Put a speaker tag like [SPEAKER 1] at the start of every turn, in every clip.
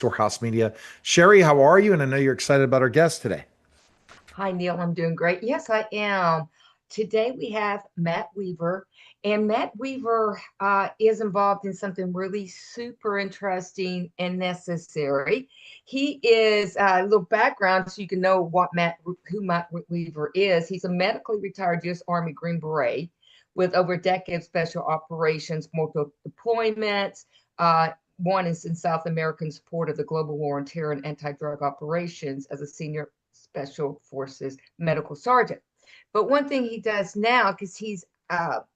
[SPEAKER 1] Storehouse Media. Sherrie, how are you? And I know you're excited about our guest today.
[SPEAKER 2] Hi, Neil. I'm doing great. Yes, I am. Today we have Matt Weaver, and Matt Weaver is involved in something really super interesting and necessary. He is a little background so you can know who Matt Weaver is. He's a medically retired U.S. Army Green Beret with over a decade of special operations, multiple deployments. One is in South America in support of the global war on terror and anti-drug operations as a senior special forces medical sergeant. But one thing he does now, because he's out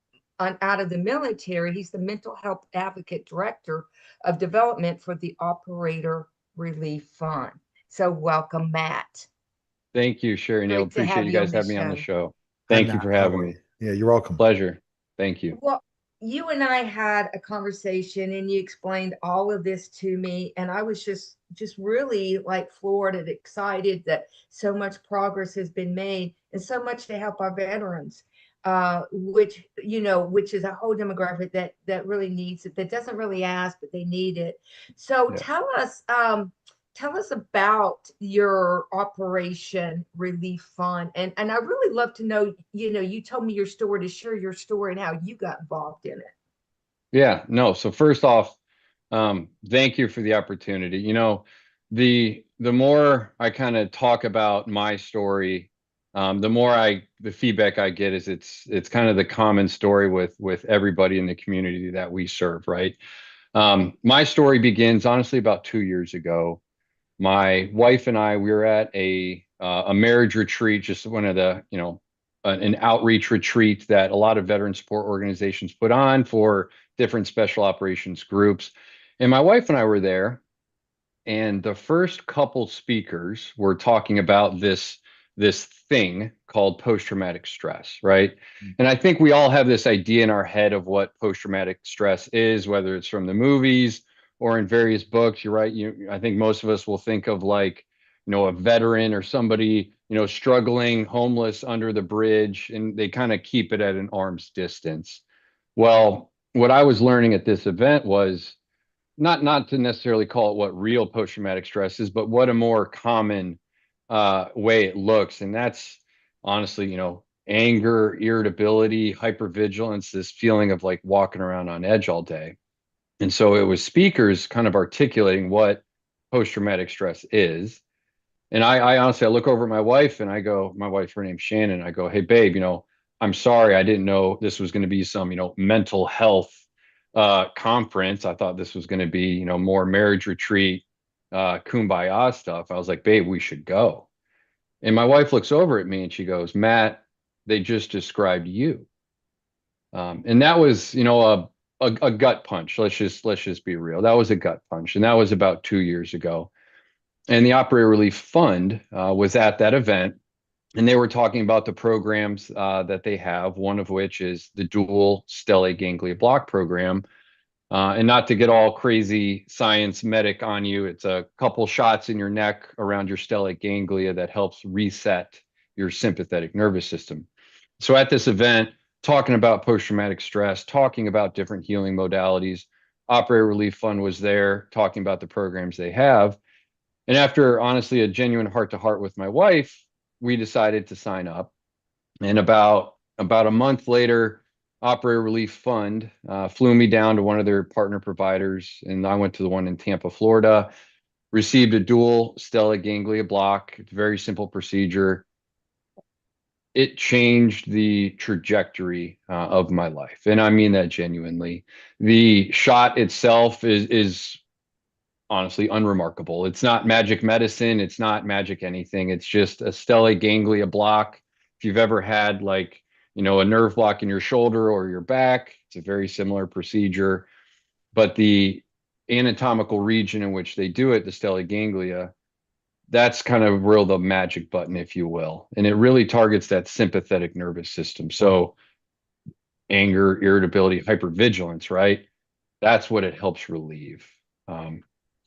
[SPEAKER 2] of the military, he's the mental health advocate director of development for the Operator Relief Fund. So welcome, Matt.
[SPEAKER 3] Thank you, Sherrie and Neil.
[SPEAKER 2] Great to
[SPEAKER 3] Appreciate
[SPEAKER 2] have
[SPEAKER 3] you
[SPEAKER 2] you on
[SPEAKER 3] guys
[SPEAKER 2] the
[SPEAKER 3] having me on the
[SPEAKER 2] show.
[SPEAKER 3] show.
[SPEAKER 1] Hi,
[SPEAKER 3] Thank you
[SPEAKER 1] Matt.
[SPEAKER 3] for
[SPEAKER 1] How
[SPEAKER 3] having
[SPEAKER 1] are
[SPEAKER 3] me.
[SPEAKER 1] you? Yeah, you're welcome.
[SPEAKER 3] Pleasure. Thank you.
[SPEAKER 2] Well, you and I had a conversation and you explained all of this to me, and I was just really like floored and excited that so much progress has been made and so much to help our veterans, which is a whole demographic that really needs it, that doesn't really ask, but they need it. So
[SPEAKER 3] Yeah.
[SPEAKER 2] tell us about your Operation Relief Fund. And I really love to know, you told me your story, to share your story and how you got involved in it.
[SPEAKER 3] Yeah. No. So first off, thank you for the opportunity. The more I kind of talk about my story, the more the feedback I get is it's kind of the common story with everybody in the community that we serve, right? My story begins honestly about 2 years ago. My wife and I, we were at a marriage retreat, just one of the, an outreach retreat that a lot of veteran support organizations put on for different special operations groups. And my wife and I were there, and the first couple speakers were talking about this thing called post-traumatic stress, right? And I think we all have this idea in our head of what post-traumatic stress is, whether it's from the movies or in various books. You're right. I think most of us will think of like, a veteran or somebody, struggling, homeless under the bridge, and they kind of keep it at an arm's distance. Well, what I was learning at this event was not to necessarily call it what real post-traumatic stress is, but what a more common way it looks. And that's honestly, anger, irritability, hypervigilance, this feeling of like walking around on edge all day. And so it was speakers kind of articulating what post-traumatic stress is. And I honestly, I look over at my wife and I go, my wife, her name's Shannon. I go, hey, babe, I'm sorry. I didn't know this was going to be some, mental health conference. I thought this was going to be, more marriage retreat, kumbaya stuff. I was like, babe, we should go. And my wife looks over at me and she goes, Matt, they just described you. And that was, a gut punch. Let's just be real. That was a gut punch. And that was about 2 years ago. And the Operator Relief Fund was at that event, and they were talking about the programs that they have, one of which is the Dual Stellate Ganglion Block program. And not to get all crazy science medic on you, it's a couple shots in your neck around your stellate ganglia that helps reset your sympathetic nervous system. So at this event, talking about post-traumatic stress, talking about different healing modalities, Operator Relief Fund was there talking about the programs they have. And after honestly a genuine heart to heart with my wife, we decided to sign up. And about a month later, Operator Relief Fund flew me down to one of their partner providers, and I went to the one in Tampa, Florida. Received a dual stellate ganglia block. It's a very simple procedure. It changed the trajectory of my life, and I mean that genuinely. The shot itself is honestly unremarkable. It's not magic medicine. It's not magic anything. It's just a stellate ganglia block. If you've ever had like, a nerve block in your shoulder or your back, it's a very similar procedure. But the anatomical region in which they do it, the stellate ganglia, that's kind of real the magic button, if you will. And it really targets that sympathetic nervous system. So anger, irritability, hypervigilance, right? That's what it helps relieve. Um,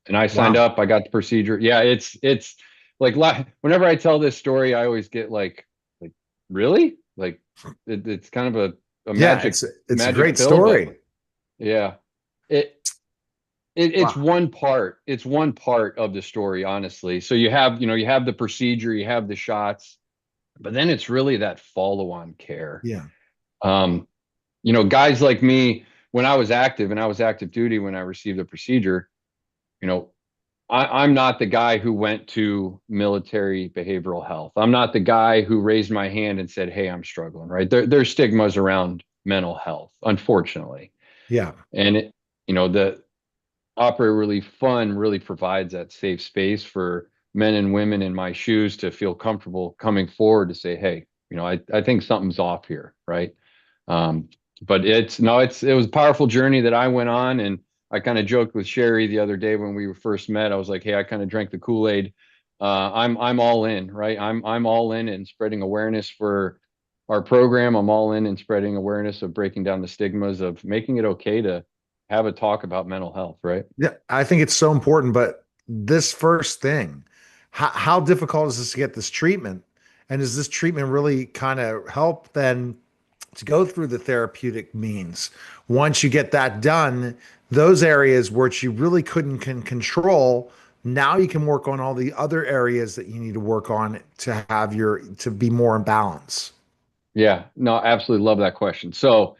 [SPEAKER 3] and I signed
[SPEAKER 1] Wow.
[SPEAKER 3] up. I got the procedure. Yeah, it's like whenever I tell this story, I always get like really like it's kind of a
[SPEAKER 1] Yeah,
[SPEAKER 3] magic
[SPEAKER 1] it's a
[SPEAKER 3] magic
[SPEAKER 1] great
[SPEAKER 3] pill, but
[SPEAKER 1] story.
[SPEAKER 3] yeah, it It's
[SPEAKER 1] Wow.
[SPEAKER 3] one part. It's one part of the story, honestly. So you have, you have the procedure, you have the shots, but then it's really that follow-on care.
[SPEAKER 1] Yeah.
[SPEAKER 3] Um, guys like me, when I was active and I was active duty when I received the procedure, you know, I'm not the guy who went to military behavioral health. I'm not the guy who raised my hand and said, "Hey, I'm struggling." Right? There's stigmas around mental health, unfortunately,
[SPEAKER 1] Yeah.
[SPEAKER 3] and the Operator Relief Fund really provides that safe space for men and women in my shoes to feel comfortable coming forward to say, "Hey, I think something's off here," right? Um, but it was a powerful journey that I went on, and I kind of joked with Sherrie the other day when we first met. I was like, "Hey, I kind of drank the Kool-Aid. I'm all in, right? I'm all in and spreading awareness for our program. I'm all in and spreading awareness of breaking down the stigmas of making it okay to have a talk about mental health, right?"
[SPEAKER 1] Yeah. I think it's so important, but this first thing, how difficult is this to get this treatment? And does this treatment really kind of help then to go through the therapeutic means? Once you get that done, those areas which you really couldn't can control, now you can work on all the other areas that you need to work on to have to be more in balance.
[SPEAKER 3] Yeah, no, absolutely love that question. So,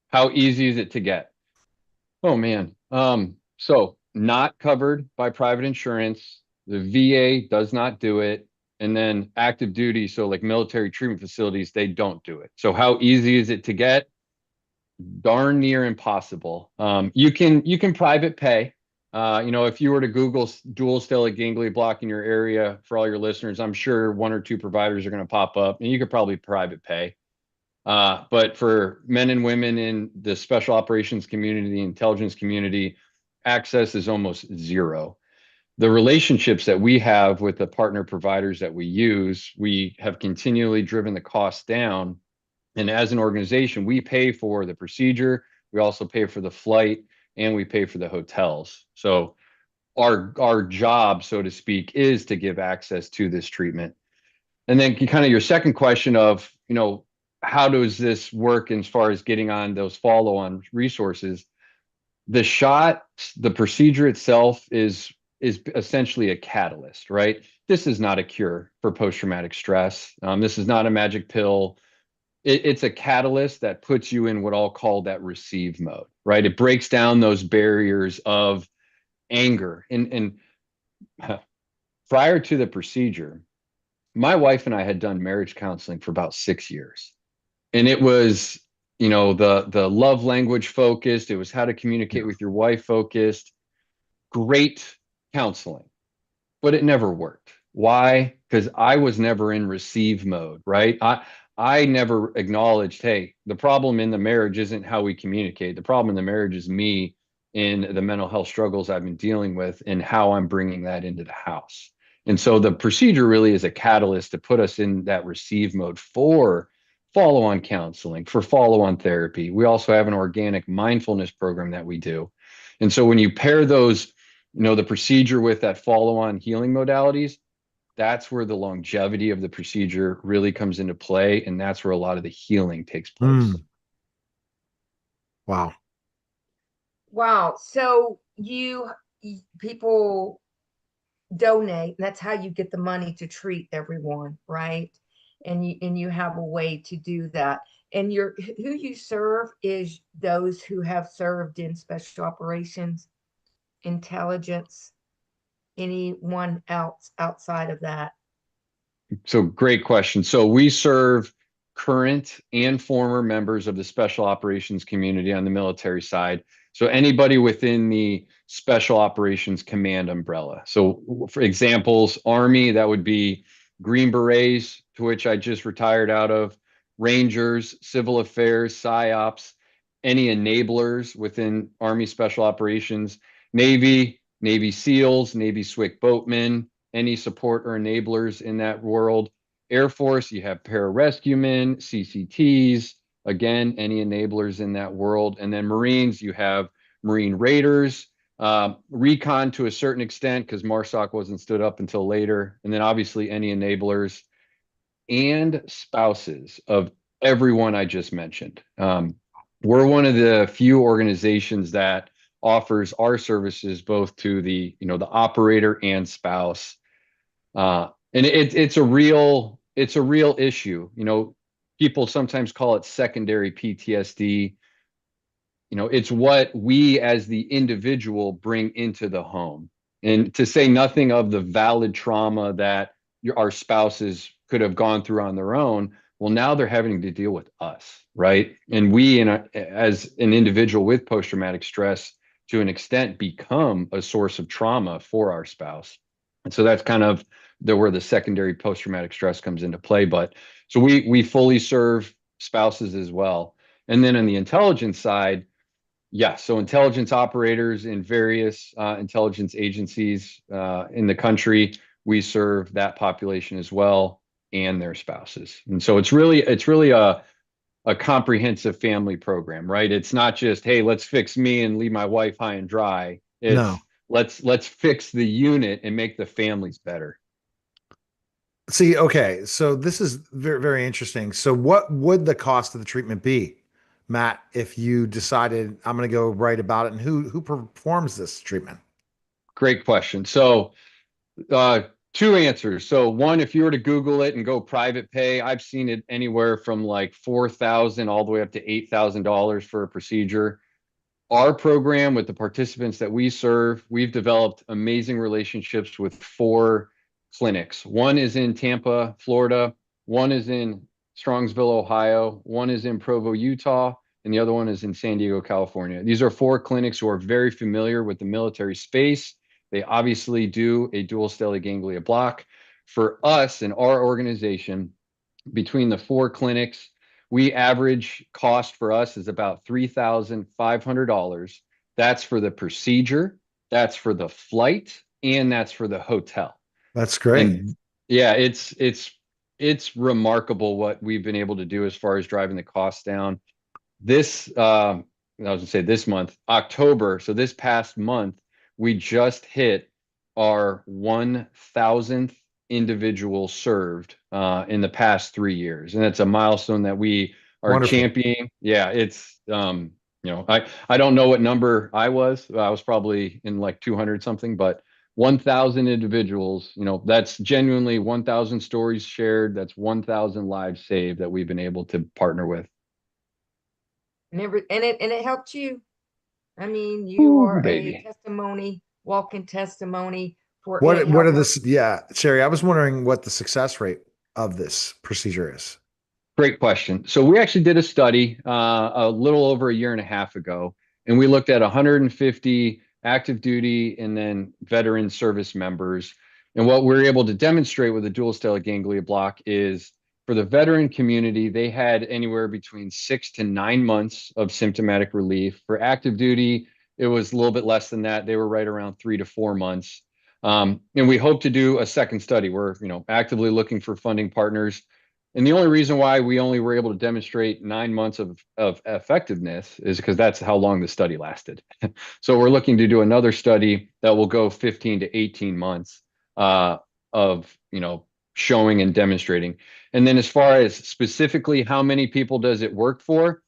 [SPEAKER 3] how easy is it to get? Oh man. So not covered by private insurance. The VA does not do it. And then active duty, so like military treatment facilities, they don't do it. So how easy is it to get? Darn near impossible. You can private pay. If you were to Google dual stellate ganglion block in your area for all your listeners, I'm sure one or two providers are going to pop up, and you could probably private pay. But for men and women in the special operations community, the intelligence community, access is almost zero. The relationships that we have with the partner providers that we use, we have continually driven the costs down. And as an organization, we pay for the procedure, we also pay for the flight, and we pay for the hotels. So our job, so to speak, is to give access to this treatment. And then kind of your second question of, how does this work as far as getting on those follow-on resources? The shot, the procedure itself is essentially a catalyst, right? This is not a cure for post-traumatic stress. This is not a magic pill. It's a catalyst that puts you in what I'll call that receive mode, right? It breaks down those barriers of anger. And prior to the procedure, my wife and I had done marriage counseling for about 6 years. And it was, the love language focused. It was how to communicate with your wife focused. Great counseling, but it never worked. Why? Because I was never in receive mode, right? I never acknowledged, hey, the problem in the marriage isn't how we communicate. The problem in the marriage is me in the mental health struggles I've been dealing with and how I'm bringing that into the house. And so the procedure really is a catalyst to put us in that receive mode for follow on counseling, for follow on therapy. We also have an organic mindfulness program that we do. And so when you pair those, the procedure with that follow on healing modalities, that's where the longevity of the procedure really comes into play. And that's where a lot of the healing takes place.
[SPEAKER 1] Mm, wow.
[SPEAKER 2] Wow. So people donate, and that's how you get the money to treat everyone, right? And you have a way to do that. And who you serve is those who have served in special operations, intelligence, anyone else outside of that.
[SPEAKER 3] So great question. So we serve current and former members of the special operations community on the military side. So anybody within the special operations command umbrella. So for examples, Army, that would be Green Berets, to which I just retired out of, Rangers, Civil Affairs, PSYOPs, any enablers within Army Special Operations, Navy SEALs, Navy SWCC boatmen, any support or enablers in that world. Air Force, you have pararescuemen, CCTs, again, any enablers in that world. And then Marines, you have Marine Raiders, recon to a certain extent, because MARSOC wasn't stood up until later. And then obviously any enablers and spouses of everyone I just mentioned. We're one of the few organizations that offers our services both to the, the operator and spouse. And it's a real issue. People sometimes call it secondary PTSD. It's what we as the individual bring into the home. And to say nothing of the valid trauma that our spouses could have gone through on their own, well, now they're having to deal with us, right? And we, as an individual with post-traumatic stress, to an extent, become a source of trauma for our spouse. And so that's kind of where the secondary post-traumatic stress comes into play. But so we fully serve spouses as well. And then on the intelligence side, yeah, so intelligence operators in various intelligence agencies in the country, we serve that population as well and their spouses. And so it's really a comprehensive family program, right? It's not just, hey, let's fix me and leave my wife high and dry.
[SPEAKER 1] No.
[SPEAKER 3] It's let's fix the unit and make the families better.
[SPEAKER 1] See, okay, so this is very, very interesting. So what would the cost of the treatment be, Matt, if you decided I'm going to go right about it, and who performs this treatment?
[SPEAKER 3] Great question. So two answers. So one, if you were to Google it and go private pay, I've seen it anywhere from like $4,000 all the way up to $8,000 for a procedure. Our program, with the participants that we serve, we've developed amazing relationships with 4 clinics. One is in Tampa, Florida. One is in Strongsville, Ohio. One is in Provo, Utah. And the other one is in San Diego, California. These are 4 clinics who are very familiar with the military space. They obviously do a dual stellate ganglion block. For us and our organization, between the 4 clinics, we average cost for us is about $3,500. That's for the procedure, that's for the flight, and that's for the hotel.
[SPEAKER 1] That's great.
[SPEAKER 3] And yeah, it's remarkable what we've been able to do as far as driving the costs down. I was gonna say this month, October, so this past month, we just hit our 1,000th individual served in the past 3 years, and it's a milestone that we are
[SPEAKER 1] Wonderful.
[SPEAKER 3] championing. Yeah, it's I don't know what number I was. I was probably in like 200 something, but 1,000 individuals. That's genuinely 1,000 stories shared. That's 1,000 lives saved that we've been able to partner with.
[SPEAKER 2] And it helped you. I mean, you
[SPEAKER 3] Ooh,
[SPEAKER 2] are a
[SPEAKER 3] baby.
[SPEAKER 2] testimony, walking testimony for
[SPEAKER 1] What
[SPEAKER 2] it
[SPEAKER 1] are
[SPEAKER 2] helping.
[SPEAKER 1] this? Yeah, Sherry, I was wondering what the success rate of this procedure is.
[SPEAKER 3] Great question. So we actually did a study a little over a year and a half ago, and we looked at 150 active duty and then veteran service members. And what we're able to demonstrate with the dual stellate ganglion block is, for the veteran community, they had anywhere between 6 to 9 months of symptomatic relief. For active duty, it was a little bit less than that. They were right around 3 to 4 months. And we hope to do a second study. We're actively looking for funding partners. And the only reason why we only were able to demonstrate 9 months of effectiveness is because that's how long the study lasted. So we're looking to do another study that will go 15 to 18 months of showing and demonstrating. And then as far as specifically how many people does it work for,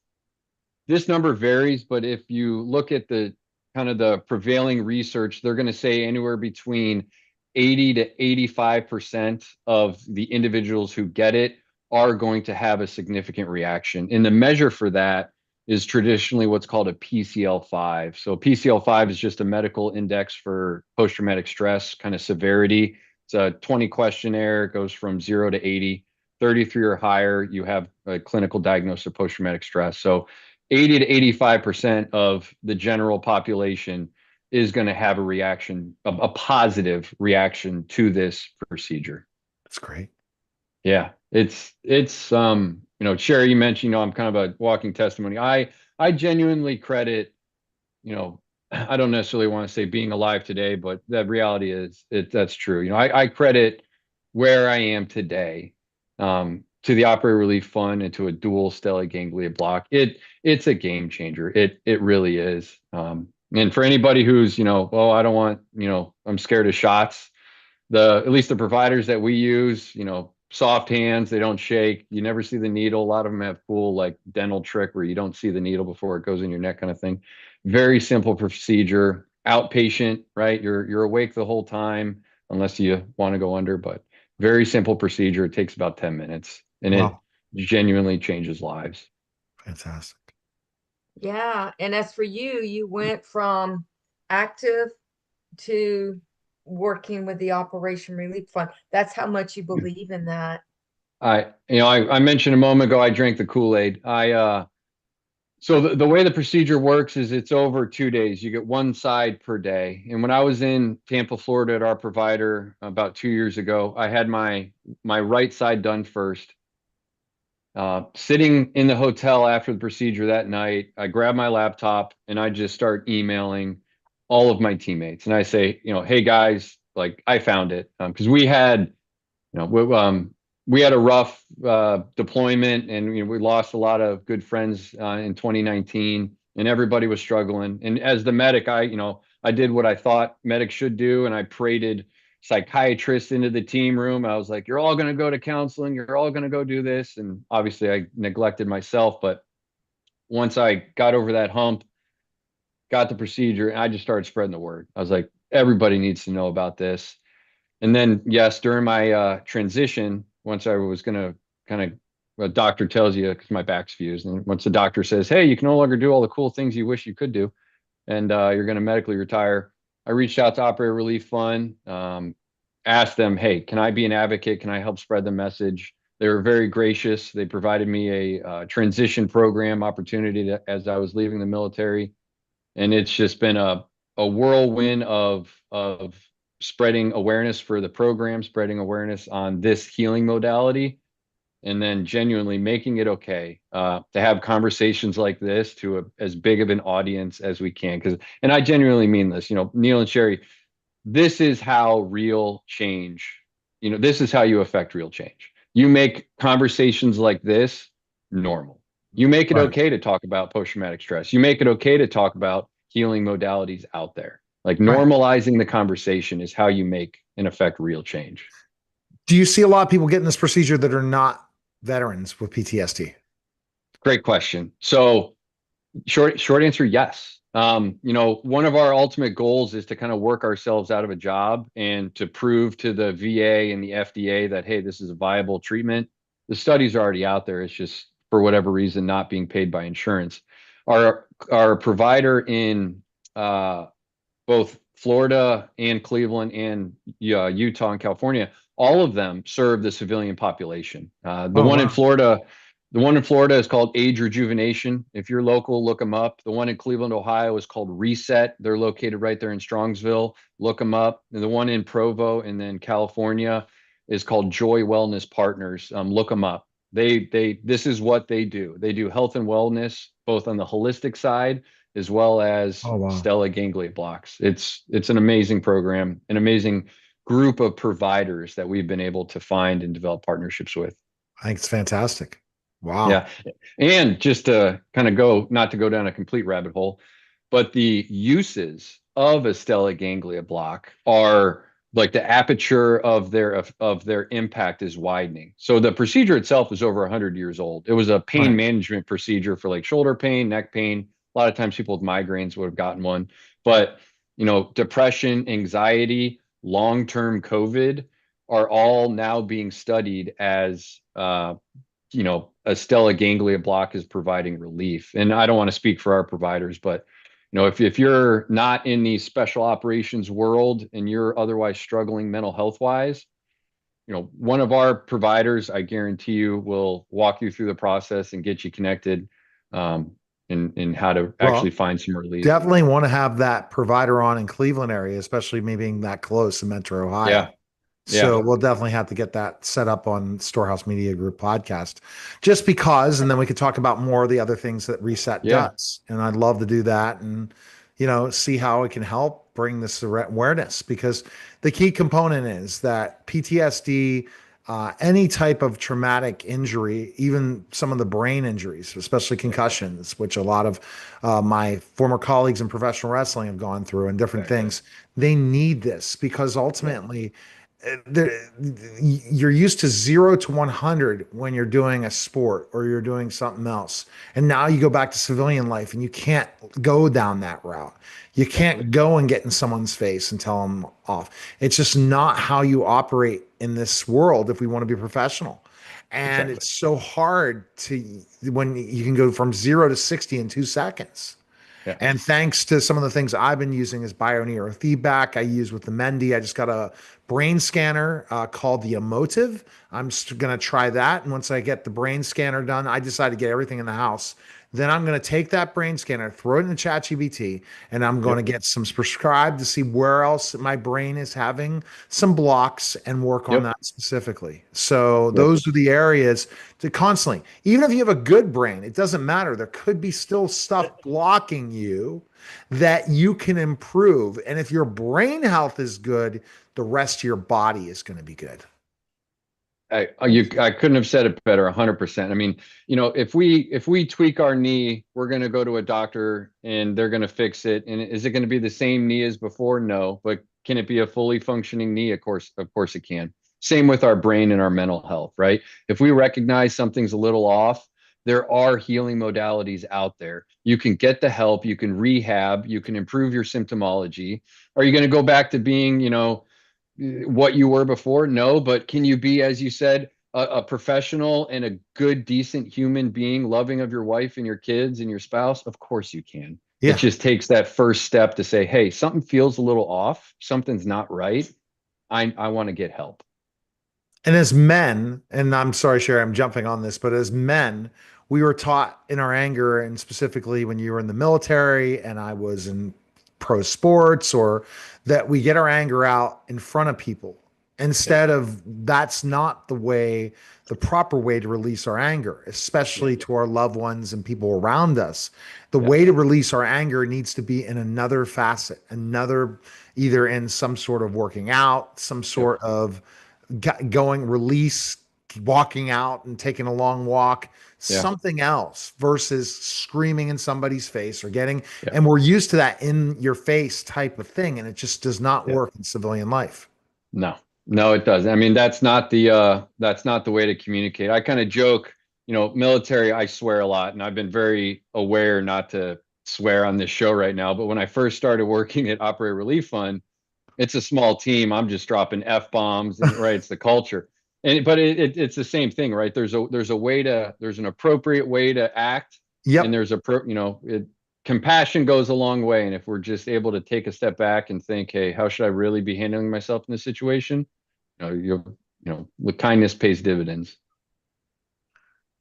[SPEAKER 3] this number varies, but if you look at the kind of the prevailing research, they're going to say anywhere between 80 to 85% of the individuals who get it are going to have a significant reaction. And the measure for that is traditionally what's called a PCL5. So PCL5 is just a medical index for post-traumatic stress kind of severity. It's a 20 questionnaire. It goes from 0 to 80. 33 or higher, you have a clinical diagnosis of post-traumatic stress. So 80 to 85% of the general population is going to have a reaction, a positive reaction to this procedure.
[SPEAKER 1] That's great.
[SPEAKER 3] Yeah, it's Sherry, you mentioned, I'm kind of a walking testimony. I genuinely credit, I don't necessarily want to say being alive today, but the reality is that's true. I credit where I am today to the Operator Relief Fund and to a dual stellate ganglion block. It's a game changer. It really is. And for anybody who's, well, I don't want, I'm scared of shots. At least the providers that we use, soft hands, they don't shake. You never see the needle. A lot of them have cool like dental trick where you don't see the needle before it goes in your neck kind of thing. Very simple procedure, outpatient, right? You're awake the whole time unless you want to go under, but very simple procedure. It takes about 10 minutes and it
[SPEAKER 1] Wow,
[SPEAKER 3] genuinely changes lives.
[SPEAKER 1] fantastic.
[SPEAKER 2] Yeah. And as for you, you went from active to working with the Operation Relief Fund. That's how much you believe in that.
[SPEAKER 3] I mentioned a moment ago, I drank the Kool-Aid. So the way the procedure works is it's over 2 days. You get one side per day. And when I was in Tampa, Florida at our provider about 2 years ago, I had my right side done first. Sitting in the hotel after the procedure that night, I grab my laptop and I just start emailing all of my teammates. And I say, hey guys, like I found it. Because you know, we had a rough deployment, and we lost a lot of good friends in 2019, and everybody was struggling. And as the medic, I did what I thought medics should do, and I paraded psychiatrists into the team room. I was like, "You're all going to go to counseling. You're all going to go do this." And obviously, I neglected myself. But once I got over that hump, got the procedure, and I just started spreading the word. I was like, "Everybody needs to know about this." And then, yes, during my transition, once I was going to kind of, a doctor tells you because my back's fused, and once the doctor says, "Hey, you can no longer do all the cool things you wish you could do, and you're going to medically retire," I reached out to Operator Relief Fund, asked them, "Hey, can I be an advocate? Can I help spread the message?" They were very gracious. They provided me a transition program opportunity as I was leaving the military, and it's just been a whirlwind of spreading awareness for the program, spreading awareness on this healing modality, and then genuinely making it okay to have conversations like this to as big of an audience as we can. And I genuinely mean this. Neil and Sherrie, this is how real change. This is how you affect real change. You make conversations like this normal. You make it
[SPEAKER 1] Right,
[SPEAKER 3] okay to talk about post-traumatic stress. You make it okay to talk about healing modalities out there. Like
[SPEAKER 1] right.
[SPEAKER 3] normalizing the conversation is how you make and affect real change.
[SPEAKER 1] Do you see a lot of people getting this procedure that are not veterans with PTSD?
[SPEAKER 3] Great question. So short answer, yes. One of our ultimate goals is to kind of work ourselves out of a job and to prove to the VA and the FDA that, hey, this is a viable treatment. The studies are already out there. It's just for whatever reason not being paid by insurance. Our provider in both Florida and Cleveland and Utah and California, all of them serve the civilian population. The
[SPEAKER 1] Oh,
[SPEAKER 3] one in
[SPEAKER 1] wow.
[SPEAKER 3] Florida, the one in Florida is called Age Rejuvenation. If you're local, look them up. The one in Cleveland, Ohio is called Reset. They're located right there in Strongsville. Look them up. And the one in Provo and then California is called Joy Wellness Partners. Look them up. This is what they do. They do health and wellness, both on the holistic side as well as
[SPEAKER 1] Oh, wow.
[SPEAKER 3] stellate ganglion blocks. It's an amazing program, an amazing group of providers that we've been able to find and develop partnerships with.
[SPEAKER 1] I think it's fantastic.
[SPEAKER 3] Yeah.
[SPEAKER 1] Wow.
[SPEAKER 3] And just to kind of not to go down a complete rabbit hole, but the uses of a stellate ganglia block are like the aperture of their impact is widening. So the procedure itself is over 100 years old. It was a pain
[SPEAKER 1] Right.
[SPEAKER 3] management procedure for like shoulder pain, neck pain. A lot of times people with migraines would have gotten one, but depression, anxiety, long-term COVID are all now being studied as a stellate ganglia block is providing relief. And I don't want to speak for our providers, but if you're not in the special operations world and you're otherwise struggling mental health wise, one of our providers, I guarantee you, will walk you through the process and get you connected in how to actually
[SPEAKER 1] Well,
[SPEAKER 3] find some relief.
[SPEAKER 1] definitely want to have that provider on in Cleveland area, especially me being that close in Metro Ohio.
[SPEAKER 3] Yeah. Yeah.
[SPEAKER 1] So we'll definitely have to get that set up on Storehouse Media Group podcast, just because, and then we could talk about more of the other things that Reset
[SPEAKER 3] Yeah.
[SPEAKER 1] does. And I'd love to do that and, see how it can help bring this awareness, because the key component is that PTSD, any type of traumatic injury, even some of the brain injuries, especially concussions, which a lot of my former colleagues in professional wrestling have gone through and different things, they need this because ultimately you're used to 0 to 100 when you're doing a sport or you're doing something else. And now you go back to civilian life and you can't go down that route. You can't go and get in someone's face and tell them off. It's just not how you operate in this world if we want to be professional. And
[SPEAKER 3] Exactly.
[SPEAKER 1] it's so hard to when you can go from 0 to 60 in 2 seconds.
[SPEAKER 3] Yeah.
[SPEAKER 1] And thanks to some of the things I've been using is biofeedback. I use with the Mendy. I just got a brain scanner called the Emotive. I'm going to try that. And once I get the brain scanner done, I decide to get everything in the house. Then I'm going to take that brain scanner, throw it in the ChatGPT, and I'm going to
[SPEAKER 3] Yep.
[SPEAKER 1] get some prescribed to see where else my brain is having some blocks and work on
[SPEAKER 3] Yep.
[SPEAKER 1] that specifically. So
[SPEAKER 3] Yep.
[SPEAKER 1] those are the areas to constantly, even if you have a good brain, it doesn't matter. There could be still stuff blocking you that you can improve. And if your brain health is good, the rest of your body is going to be good.
[SPEAKER 3] I couldn't have said it better, 100%. I mean, if we tweak our knee, we're going to go to a doctor and they're going to fix it. And is it going to be the same knee as before? No, but can it be a fully functioning knee? Of course it can. Same with our brain and our mental health, right? If we recognize something's a little off, there are healing modalities out there. You can get the help, you can rehab, you can improve your symptomology. Are you going to go back to being, what you were before? No, but can you be, as you said, a professional and a good, decent human being, loving of your wife and your kids and your spouse? Of course you can. It
[SPEAKER 1] Yeah.
[SPEAKER 3] just takes that first step to say, hey, something feels a little off. Something's not right. I want to get help.
[SPEAKER 1] And as men, and I'm sorry, Sherry, I'm jumping on this, but as men, we were taught in our anger, and specifically when you were in the military and I was in pro sports, or that we get our anger out in front of people
[SPEAKER 3] Yeah.
[SPEAKER 1] instead of that's not the proper way to release our anger,
[SPEAKER 3] Yeah.
[SPEAKER 1] especially to our loved ones and people around us. The
[SPEAKER 3] Yeah.
[SPEAKER 1] way to release our anger needs to be in another facet, another, either in some sort of working out, some
[SPEAKER 3] Yep.
[SPEAKER 1] sort of going release, walking out and taking a long walk,
[SPEAKER 3] Yeah.
[SPEAKER 1] something else versus screaming in somebody's face or getting,
[SPEAKER 3] Yeah.
[SPEAKER 1] and we're used to that in your face type of thing. And it just does not
[SPEAKER 3] Yeah.
[SPEAKER 1] work in civilian life.
[SPEAKER 3] No, no, it doesn't. I mean, that's not the way to communicate. I kind of joke, military, I swear a lot, and I've been very aware not to swear on this show right now. But when I first started working at Operator Relief Fund, it's a small team. I'm just dropping F-bombs and right, it's the culture. But it's the same thing, right? There's an appropriate way to act, and
[SPEAKER 1] Yep.
[SPEAKER 3] there's compassion goes a long way. And if we're just able to take a step back and think, hey, how should I really be handling myself in this situation? With kindness pays dividends.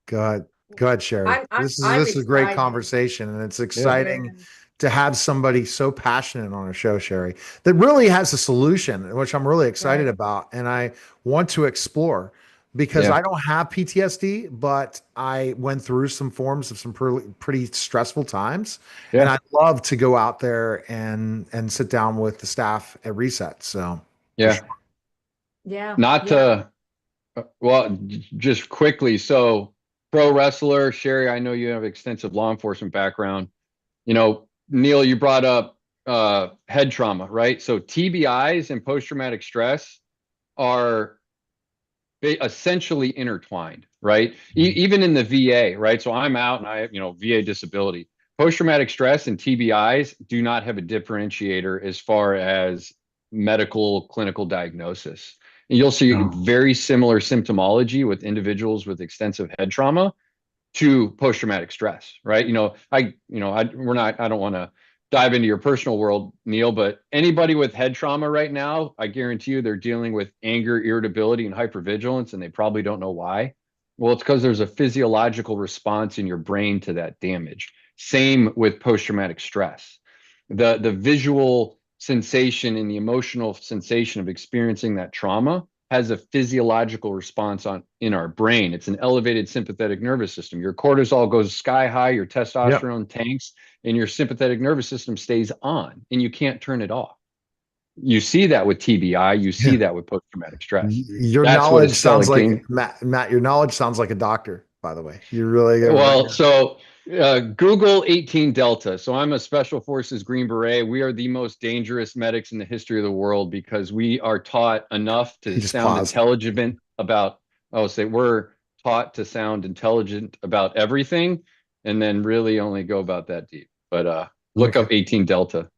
[SPEAKER 1] Go ahead. Go ahead, Sherry.
[SPEAKER 2] I'm I'm
[SPEAKER 1] This
[SPEAKER 2] I'm
[SPEAKER 1] is a great
[SPEAKER 2] excited.
[SPEAKER 1] conversation, and it's
[SPEAKER 3] Yeah.
[SPEAKER 2] Yeah.
[SPEAKER 1] exciting to have somebody so passionate on our show, Sherry, that really has a solution, which I'm really excited
[SPEAKER 2] Right.
[SPEAKER 1] about, and I want to explore because
[SPEAKER 3] Yeah.
[SPEAKER 1] I don't have PTSD, but I went through some forms of some pretty stressful times, and
[SPEAKER 3] Yeah.
[SPEAKER 1] I'd love to go out there and sit down with the staff at Reset. So for
[SPEAKER 3] Yeah.
[SPEAKER 1] sure.
[SPEAKER 2] Yeah.
[SPEAKER 3] Not
[SPEAKER 2] Yeah.
[SPEAKER 3] to, well, just quickly. So, pro wrestler, Sherry, I know you have extensive law enforcement background. Neil, you brought up head trauma, right? So TBIs and post-traumatic stress are essentially intertwined, right? Even in the VA, right? So I'm out and I have, VA disability. Post-traumatic stress and TBIs do not have a differentiator as far as medical clinical diagnosis. And you'll see
[SPEAKER 1] No.
[SPEAKER 3] very similar symptomology with individuals with extensive head trauma to post-traumatic stress, right? I don't want to dive into your personal world, Neil, but anybody with head trauma right now, I guarantee you they're dealing with anger, irritability, and hypervigilance, and they probably don't know why. Well, it's because there's a physiological response in your brain to that damage. Same with post-traumatic stress. The visual sensation and the emotional sensation of experiencing that trauma has a physiological response in our brain. It's an elevated sympathetic nervous system. Your cortisol goes sky high, your
[SPEAKER 1] Yep.
[SPEAKER 3] testosterone tanks, and your sympathetic nervous system stays on, and you can't turn it off. You see that with TBI, you see
[SPEAKER 1] Yeah.
[SPEAKER 3] that with post-traumatic stress.
[SPEAKER 1] Your
[SPEAKER 3] That's what
[SPEAKER 1] knowledge sounds
[SPEAKER 3] stellate
[SPEAKER 1] like
[SPEAKER 3] gang.
[SPEAKER 1] Matt. Your knowledge sounds like a doctor, by the way. You really get
[SPEAKER 3] Well,
[SPEAKER 1] right.
[SPEAKER 3] so Google 18 Delta. So I'm a Special Forces Green Beret. We are the most dangerous medics in the history of the world because we are taught enough to
[SPEAKER 1] He just
[SPEAKER 3] sound
[SPEAKER 1] paused.
[SPEAKER 3] intelligent about, we're taught to sound intelligent about everything and then really only go about that deep. But look
[SPEAKER 1] Okay.
[SPEAKER 3] up 18 Delta.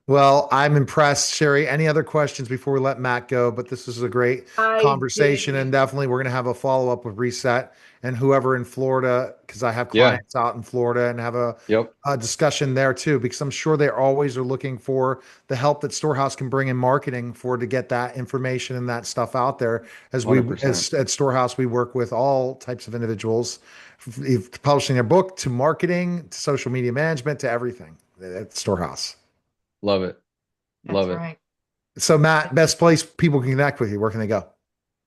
[SPEAKER 1] Well, I'm impressed, Sherrie. Any other questions before we let Matt go? But this is a great
[SPEAKER 2] I
[SPEAKER 1] conversation, and
[SPEAKER 2] do.
[SPEAKER 1] definitely we're going to have a follow up with Reset and whoever in Florida, because I have
[SPEAKER 3] Yeah.
[SPEAKER 1] clients out in Florida, and have
[SPEAKER 3] Yep.
[SPEAKER 1] a discussion there too, because I'm sure they always are looking for the help that Storehouse can bring in marketing for to get that information and that stuff out there. As
[SPEAKER 3] 100%.
[SPEAKER 1] at Storehouse, we work with all types of individuals, publishing their book to marketing to social media management to everything at Storehouse.
[SPEAKER 3] Love it.
[SPEAKER 2] That's
[SPEAKER 3] Love it.
[SPEAKER 2] right.
[SPEAKER 1] So Matt, best place people can connect with you. Where can they go?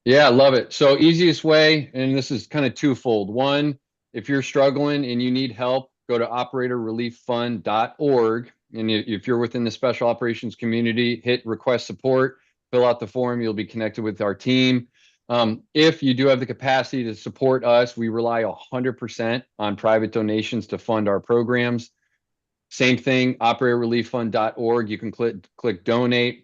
[SPEAKER 3] Yeah, love it. So easiest way, and this is kind of twofold. One, if you're struggling and you need help, go to operatorrelieffund.org. And if you're within the special operations community, hit request support, fill out the form, you'll be connected with our team. If you do have the capacity to support us, we rely 100% on private donations to fund our programs. Same thing, operatorrelieffund.org. You can click donate.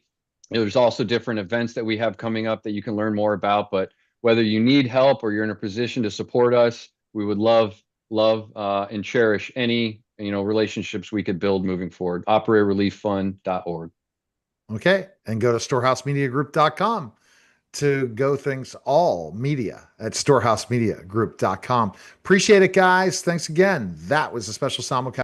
[SPEAKER 3] There's also different events that we have coming up that you can learn more about. But whether you need help or you're in a position to support us, we would love, and cherish any relationships we could build moving forward. Operatorrelieffund.org.
[SPEAKER 1] Okay. And go to storehousemediagroup.com to go things all media at storehousemediagroup.com. Appreciate it, guys. Thanks again. That was a special simulcast.